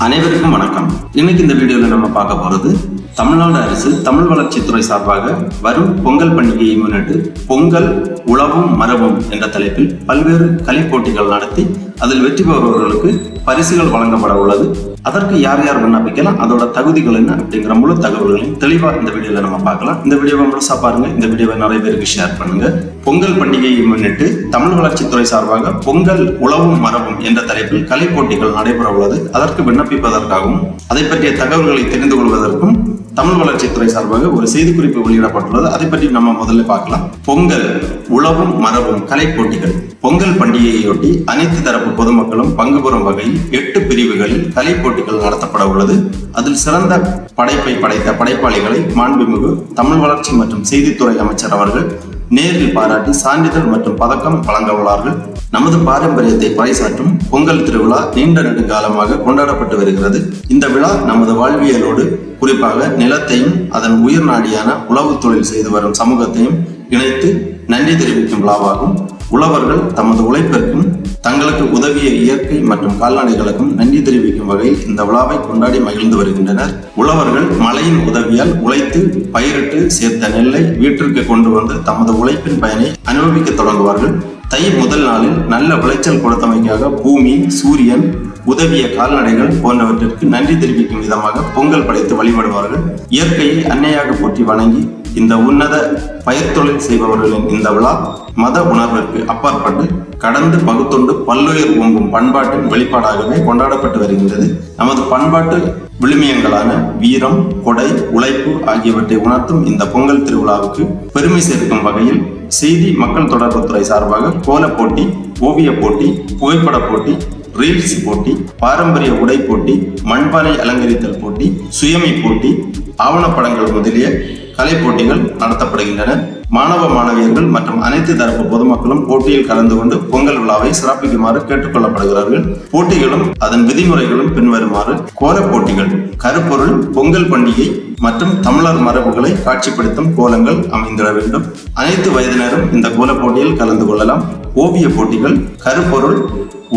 அனைவருக்கும் வணக்கம். இன்னைக்கு இந்த வீடியோல நம்ம பார்க்க போறது தமிழ்நாடு அரசு தமிழ் வளர்ச்சித்துறை சார்பாக வரும் பொங்கல் பண்டிகையை முன்னிட்டு பொங்கல் உழவும் மரபும் என்ற தலைப்பில் பல்வேறு கலை போட்டிகள் நடத்தி அதில் வெற்றி பெறுபவர்களுக்கு பரிசுகள் வழங்கப்பட உள்ளது. அதற்கு யார் யார் விண்ணப்பிக்கலாம், அதோட தகுதிகள் என்ன அப்படிங்கிற முழு தகவல்களையும் தெளிவா இந்த வீடியோல நம்ம பார்க்கலாம். இந்த வீடியோவை முழுசா பாருங்க. இந்த வீடியோவை நிறைய பேருக்கு ஷேர் பண்ணுங்க. பொங்கல் பண்டிகையை முன்னிட்டு தமிழ் வளர்ச்சித்துறை சார்பாக பொங்கல் உழவும் மரபும் என்ற தலைப்பில் கலை போட்டிகள் நடைபெற உள்ளது. அதற்கு விண்ணப்பிப்பதற்காகவும் அதை பற்றிய தகவல்களை தெரிந்து கொள்வதற்கும் தமிழ் வளர்ச்சித்துறை சார்பாக ஒரு செய்திக்குறிப்பு வெளியிடப்பட்டுள்ளது. அதை பற்றி நம்ம முதல்ல பார்க்கலாம். பொங்கல் உழவும் மரபும் கலை போட்டிகள். பொங்கல் பண்டிகையையொட்டி அனைத்து தரப்பு பொதுமக்களும் பங்கு பெறும் வகையில் 8 பிரிவுகளில் கலை போட்டிகள் நடத்தப்பட உள்ளது. அதில் சிறந்த படைப்பை படைத்த படைப்பாளிகளை மாண்புமிகு தமிழ் வளர்ச்சி மற்றும் செய்தித்துறை அமைச்சர் அவர்கள் நேரில் பாராட்டி சான்றிதழ் மற்றும் பதக்கம் வழங்க உள்ளார்கள். நமது பாரம்பரியத்தை பறைசாற்றும் பொங்கல் திருவிழா நீண்ட நெடுங்காலமாக கொண்டாடப்பட்டு வருகிறது. இந்த விழா நமது வாழ்வியலோடு குறிப்பாக நிலத்தையும் அதன் உயிர் நாடியான உழவு தொழில் செய்து வரும் சமூகத்தையும் இணைத்து நன்றி தெரிவிக்கும் விழாவாகும். உழவர்கள் தமது உழைப்பிற்கும் தங்களுக்கு உதவிய இயற்கை மற்றும் கால்நடைகளுக்கும் நன்றி தெரிவிக்கும் வகையில் இந்த விழாவை கொண்டாடி மகிழ்ந்து வருகின்றனர். உழவர்கள் மழையின் உதவியால் உழைத்து பயிரிட்டு சேர்த்த நெல்லை வீட்டிற்கு கொண்டு வந்து தமது உழைப்பின் பயனை அனுபவிக்க தொடங்குவார்கள். தை முதல் நாளில் நல்ல விளைச்சல் கொடுத்தமைக்காக பூமி, சூரியன், உதவிய கால்நடைகள் போன்றவற்றிற்கு நன்றி தெரிவிக்கும் விதமாக பொங்கல் படைத்து வழிபடுவார்கள். இயற்கையை அன்னையாக போற்றி வணங்கி இந்த உன்னத பயிர் தொழில் செய்பவர்களின் இந்த விழா மத உணர்விற்கு அப்பாற்பட்டு கடந்து பகுத்தொண்டு பல்லுயிர் ஓங்கும் பண்பாட்டின் வெளிப்பாடாகவே கொண்டாடப்பட்டு வருகின்றது. நமது பண்பாட்டு விழுமியங்களான வீரம், கொடை, உழைப்பு ஆகியவற்றை உணர்த்தும் இந்த பொங்கல் திருவிழாவுக்கு பெருமை சேர்க்கும் வகையில் செய்தி மக்கள் தொடர்புத்துறை சார்பாக கோல போட்டி, ஓவிய போட்டி, புகைப்பட போட்டி, ரீல்ஸ் போட்டி, பாரம்பரிய உடை போட்டி, மண்பானை அலங்கரித்தல் போட்டி, சுயமி போட்டி, ஆவணப்படங்கள் முதலிய கலை போட்டிகள் நடத்தப்படுகின்றன. மாணவ மாணவியர்கள் மற்றும் அனைத்து தரப்பு பொதுமக்களும் போட்டியில் கலந்து கொண்டு பொங்கல் விழாவை சிறப்பிக்குமாறு கேட்டுக் கொள்ளப்படுகிறார்கள். போட்டிகளும் அதன் விதிமுறைகளும் பின்வருமாறு. கோல போட்டிகள். கருப்பொருள் பொங்கல் பண்டிகை மற்றும் தமிழர் மரபுகளை காட்சிப்படுத்தும் கோலங்கள் அமைந்திட வேண்டும். அனைத்து வயதினரும் இந்த கோல போட்டியில் கலந்து கொள்ளலாம். ஓவிய போட்டிகள். கருப்பொருள்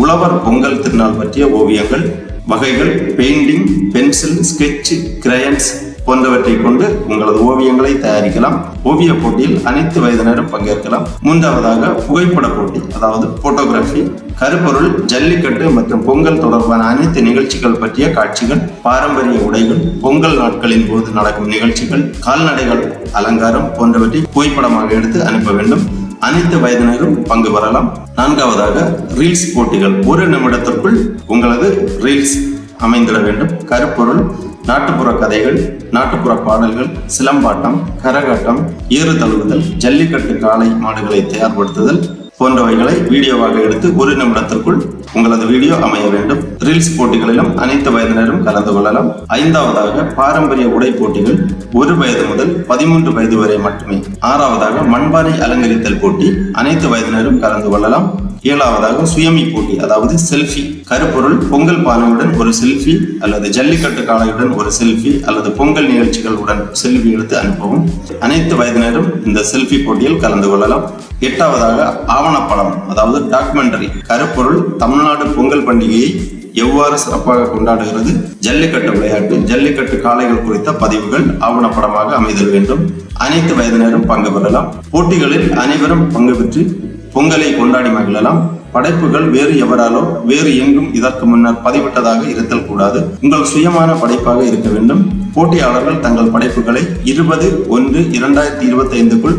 உழவர் பொங்கல் திருநாள் பற்றிய ஓவியங்கள். வகைகள் பெயிண்டிங், பென்சில், ஸ்கெட்ச், கிரையன்ஸ் போன்றவற்றை கொண்டு உங்களது ஓவியங்களை தயாரிக்கலாம். ஓவிய போட்டியில் அனைத்து வயதினரும் பங்கேற்கலாம். மூன்றாவதாக புகைப்பட போட்டி, அதாவது போட்டோகிராஃபி. கருப்பொருள் ஜல்லிக்கட்டு மற்றும் பொங்கல் தொடர்பான அனைத்து நிகழ்ச்சிகள் பற்றிய காட்சிகள், பாரம்பரிய உடைகள், பொங்கல் நாட்களின் போது நடக்கும் நிகழ்ச்சிகள், கால்நடைகள் அலங்காரம் போன்றவற்றை புகைப்படமாக எடுத்து அனுப்ப வேண்டும். அனைத்து வயதினரும் பங்கு பெறலாம். நான்காவதாக ரீல்ஸ் போட்டிகள். 1 நிமிடத்திற்குள் உங்களது ரீல்ஸ் அமைந்திட வேண்டும். கருப்பொருள் நாட்டுப்புற கதைகள், நாட்டுப்புற பாடல்கள், சிலம்பாட்டம், கரகாட்டம், ஏறு தழுவுதல், ஜல்லிக்கட்டு காளை மாடுகளை தயார்படுத்துதல் போன்றவைகளை வீடியோவாக எடுத்து 1 நிமிடத்திற்குள் உங்களது வீடியோ அமைய வேண்டும். ரீல்ஸ் போட்டிகளிலும் அனைத்து வயதினரும் கலந்து கொள்ளலாம். ஐந்தாவதாக பாரம்பரிய உடை போட்டிகள். 1 வயது முதல் 13 வயது வரை மட்டுமே. ஆறாவதாக மண்பானை அலங்கரித்தல் போட்டி. அனைத்து வயதினரும் கலந்து கொள்ளலாம். ஏழாவதாக சுயமி போட்டி, அதாவது செல்ஃபி. கருப்பொருள் பொங்கல் பானையுடன் ஒரு செல்ஃபி அல்லது ஜல்லிக்கட்டு காளையுடன் ஒரு செல்ஃபி அல்லது பொங்கல் நிகழ்ச்சிகளுடன் செல்ஃபி எடுத்து அனுப்பவும். அனைத்து வயதினரும் இந்த செல்ஃபி போட்டியில் கலந்து கொள்ளலாம். எட்டாவதாக ஆவணப்படம், அதாவது டாக்குமெண்டரி. கருப்பொருள் தமிழ்நாடு பொங்கல் பண்டிகையை எவ்வாறு சிறப்பாக கொண்டாடுகிறது, ஜல்லிக்கட்டு விளையாட்டு, ஜல்லிக்கட்டு காளைகள் குறித்த பதிவுகள் ஆவணப்படமாக அமைதல் வேண்டும். அனைத்து வயதினரும் பங்கு பெறலாம். போட்டிகளில் அனைவரும் பங்கு பெற்று பொங்கலை கொண்டாடி மகிழலாம். படைப்புகள் வேறு எவராலோ வேறு எங்கும் இதற்கு முன்னர் பதிவிட்டதாக இருத்தல் கூடாது. உங்கள் சுயமான படைப்பாக இருக்க வேண்டும். போட்டியாளர்கள் தங்கள் படைப்புகளை 20/1/2025க்குள்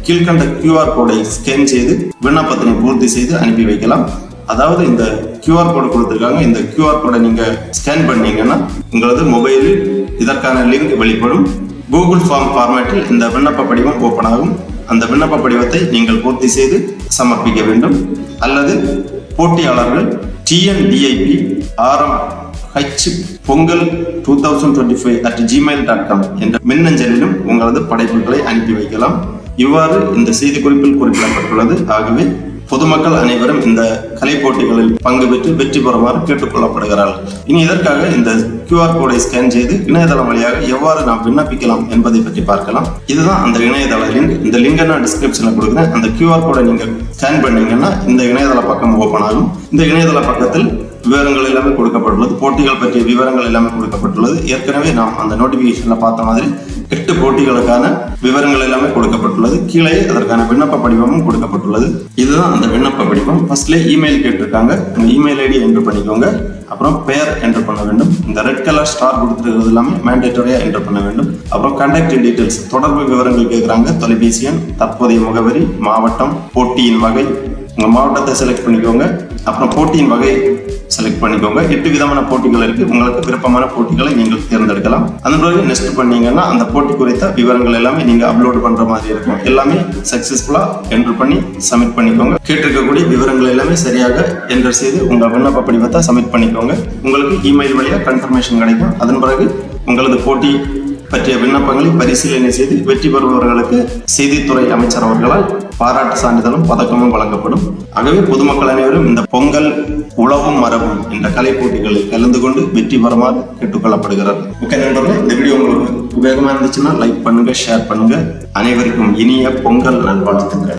கீழ்கண்ட QR கோடை ஸ்கேன் செய்து விண்ணப்பத்தினை பூர்த்தி செய்து அனுப்பி வைக்கலாம். அதாவது இந்த QR கோடு கொடுத்திருக்காங்க. இந்த QR கோடை நீங்க ஸ்கேன் பண்ணீங்கன்னா உங்களது மொபைலில் இதற்கான லிங்க் வெளிப்படும். கூகுள் ஃபார்ம் ஃபார்மேட்டில் இந்த விண்ணப்ப படிவம் ஓபன் ஆகும். அந்த விண்ணப்ப படிவத்தை நீங்கள் பூர்த்தி செய்து சமர்ப்பிக்க வேண்டும். அல்லது போட்டியாளர்கள் tndip.pongal2025@gmail.com என்ற மின்னஞ்சலிலும் உங்களது படைப்புகளை அனுப்பி வைக்கலாம். இவ்வாறு இந்த செய்தி குறிப்பில் குறிப்பிடப்பட்டுள்ளது. ஆகவே பொதுமக்கள் அனைவரும் இந்த கலை போட்டிகளில் பங்கு பெற்று வெற்றி பெறுமாறு கேட்டுக்கொள்ளப்படுகிறார்கள். இனி இதற்காக இந்த QR கோடை ஸ்கேன் செய்து இணையதளம் வழியாக எவ்வாறு நாம் விண்ணப்பிக்கலாம் என்பதை பற்றி பார்க்கலாம். இதுதான் அந்த இணையதள லிங்க். இந்த லிங்கை நான் டிஸ்கிரிப்ஷன்ல கொடுக்குறேன். அந்த QR கோடை நீங்க ஸ்கேன் பண்ணீங்கன்னா இந்த இணையதள பக்கம் ஓபன் ஆகும். இந்த இணையதள பக்கத்தில் விவரங்கள் எல்லாமே கொடுக்கப்பட்டுள்ளது. போட்டிகள் பற்றிய விவரங்கள் எல்லாமே கொடுக்கப்பட்டுள்ளது. ஏற்கனவே நாம் அந்த நோட்டிபிகேஷன்ல பார்த்த மாதிரி 8 போட்டிகளுக்கான விவரங்கள் எல்லாமே கொடுக்கப்பட்டுள்ளது. கீழே அதற்கான விண்ணப்ப படிவமும் கொடுக்கப்பட்டுள்ளது. இதுதான் அந்த விண்ணப்ப படிவம். ஃபர்ஸ்ட்ல இமெயில் கேட்டிருக்காங்க. உங்க இமெயில் ஐடி என்டர் பண்ணிக்கோங்க. அப்புறம் பெயர் என்டர் பண்ண வேண்டும். இந்த ரெட் கலர் ஸ்டார் கொடுத்துருக்கிறது எல்லாமே மேண்டேட்டரியா என்டர் பண்ண வேண்டும். அப்புறம் கான்டாக்ட் டீடைல்ஸ், தொடர்பு விவரங்கள் கேட்குறாங்க. தொலைபேசி எண், தற்போதைய முகவரி, மாவட்டம், போட்டியின் வகை, உங்க மாவட்டத்தை செலக்ட் பண்ணிக்கோங்க. அப்புறம் போட்டியின் வகை செலக்ட் பண்ணிக்கோங்க. 8 விதமான போட்டிகள் இருக்கு. உங்களுக்கு விருப்பமான போட்டிகளை நீங்கள் தேர்ந்தெடுக்கலாம். அதன் பிறகு நெக்ஸ்ட் பண்ணீங்கன்னா அந்த போட்டி குறித்த விவரங்கள் எல்லாமே நீங்க அப்லோட் பண்ற மாதிரி இருக்கும். எல்லாமே சக்சஸ்ஃபுல்லா என்டர் பண்ணி சப்மிட் பண்ணிக்கோங்க. கேட்டிருக்கக்கூடிய விவரங்கள் எல்லாமே சரியாக என்டர் செய்து உங்க விண்ணப்ப படிவத்தை சப்மிட் பண்ணிக்கோங்க. உங்களுக்கு இமெயில் வழியா கன்ஃபர்மேஷன் கிடைக்கும். அதன் பிறகு உங்களது போட்டி பற்றிய விண்ணப்பங்களை பரிசீலனை செய்து வெற்றி பெறுபவர்களுக்கு செய்தித்துறை அமைச்சர் அவர்களால் பாராட்டு சான்றிதழும் பதக்கமும் வழங்கப்படும். ஆகவே பொதுமக்கள் அனைவரும் இந்த பொங்கல் உழவும் மரபும் என்ற கலை போட்டிகளில் கலந்து கொண்டு வெற்றி பெறுமாறு கேட்டுக்கொள்ளப்படுகிறார். ஓகே நண்பர்களே, இந்த வீடியோ உங்களுக்கு உபயோகமா இருந்துச்சுன்னா லைக் பண்ணுங்க, ஷேர் பண்ணுங்க. அனைவருக்கும் இனிய பொங்கல் நல்வாழ்த்துக்கள்.